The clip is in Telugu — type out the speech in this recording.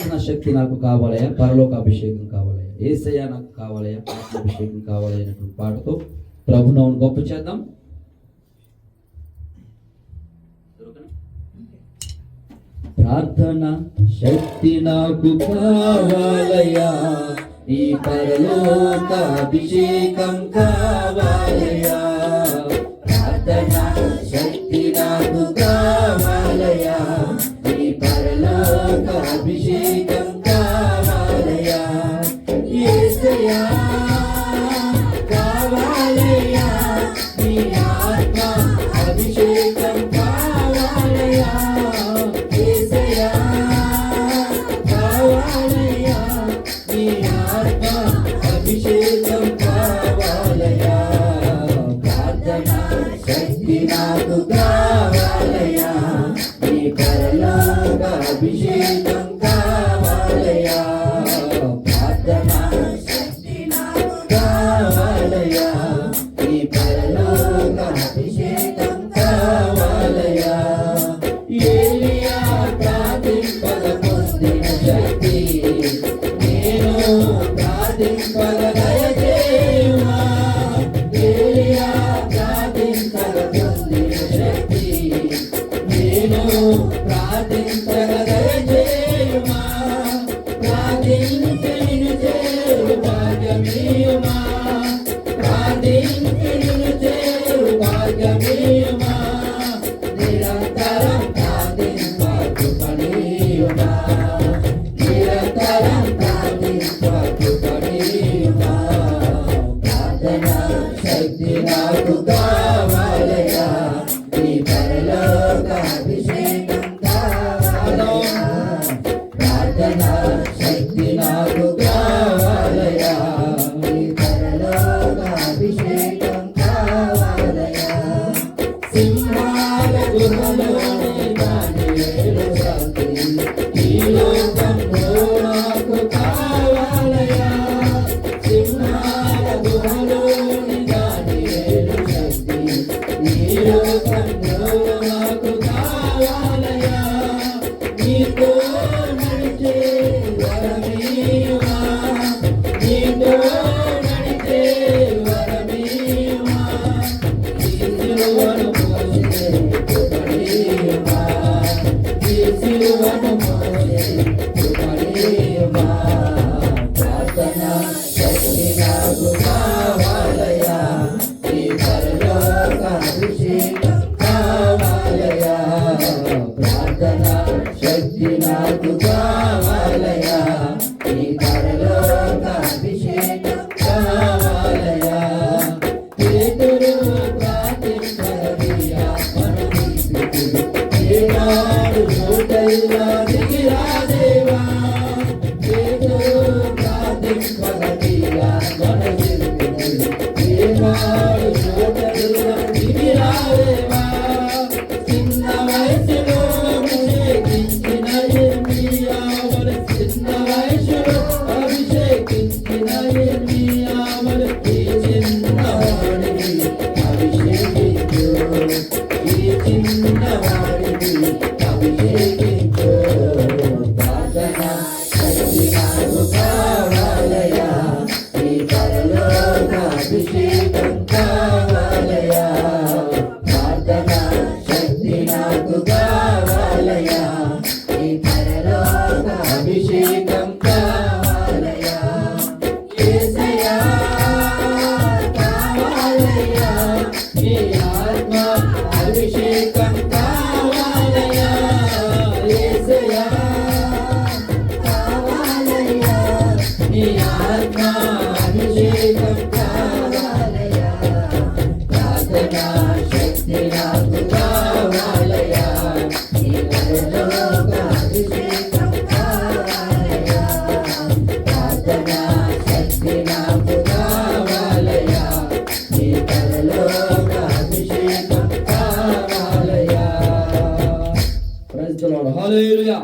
ప్రార్థన శక్తి నాకు కావాలయా, పరలోక అభిషేకం కావాలయా, యేసయ్య నాకు కావాలయా, అభిషేకం కావాలయా అనేటువంటి పాటతో ప్రభువును గొప్ప చేద్దాం. ప్రార్థన శక్తి నాకు కావాలయా, ఈ పరలోక అభిషేకం కావాలయా. ప్రార్థన శక్తి నాకు కావాలయా, ఈ పరలోక అభిషేకం కావాలయా. యేసయ్యా కావాలయా, నీ ఆత్మ అభిషేకం కావాలయా. యేసయ్యా కావాలయా, నీ ఆత్మ అభిషేకం కావాలయా. ప్రార్థన శక్తి నాకు కావాలయా, నీ పరలోక అభిషేకం కావాలయా. ప్రార్థన శక్తి నాకు కావాలయా, నీ పరలోక అభిషేకం కావాలయా. ఏలియా ప్రార్థింపగ పొందిన శక్తి నేను ప్రార్థింపగ దయచేయుమా. ఏలియా ప్రార్థింపగ పొందిన శక్తి నేను ప్రార్థింపగ దయచేయుమా. ప్రార్థించి నిన్ను చేరు భాగ్యమీయుమా, ప్రార్థించి నిన్ను చేరు భాగ్యమీయుమా. నిరంతరం ప్రార్థింప కృపణీయుమా, నిరంతరం ప్రార్థింప కృపణీయుమా. ప్రార్థన శక్తి నాకు కావాలయా, ఈ పరలోక అభిషేకం కావాలయా. ప్రార్థన శక్తి నాకు కావాలయా, ఈ పరలోక అభిషేకం కావాలయా. సింహాల గుహలోని దానియేలు శక్తి ఈ లోకంలో నాకు కావాలయా. సింహాల గుహలోని దానియేలు శక్తి ఈ లోకంలో నాకు కావాలయా. నీతో నడిచే వరమీయుమా, నీతో నడిచే వరమీయుమా. ఈ సిలువను మోసే కృపణీయుమా, ఈ సిలువను మోసే కృపణీయుమా. ప్రార్థన శక్తి నాకు కావాలయా, ఈ పరలోక అభిషేకం కావాలయా. ప్రార్థన శక్తి నాకు కావాలయా, ఈ పరలోక అభిషేకం కావాలయా. పేతురు ప్రార్థించగా మనసు ఏనాడు లోటైనా దిగిరా దేవా. పేతురు ప్రార్థించగా మనసు ఏనాడు లోటైనా దిగిరా దేవా. చిన్న వయసులో అభిషేకించిన ఇర్మియావలె, చిన్న వయసులో అభిషేకించిన ఇర్మియావలె ఈ చిన్నవాడిని అభిషేకించు, ఈ చిన్నవాడిని అభిషేకించు. ప్రార్థన శక్తి నాకు కావాలయా, ఈ పరలోక అభిషేకం కావాలయా. ప్రార్థన శక్తి నాకు కావాలయా, ఈ పరలోక అభిషేకం కావాలయా. యేసయ్యా కావాలయా, నీ ఆత్మ అభిషేకం కావాలయా. యేసయ్యా కావాలయా, నీ ఆత్మ అభిషేకం కావాలయా. ప్రార్థన శక్తి నాకు కావాలయా, ఈ పరలోక అభిషేకం కావాలయా. ప్రార్థన శక్తి నాకు కావాలయా, ఈ పరలోక అభిషేకం కావాలయా. Praise the Lord. హల్లెలూయా.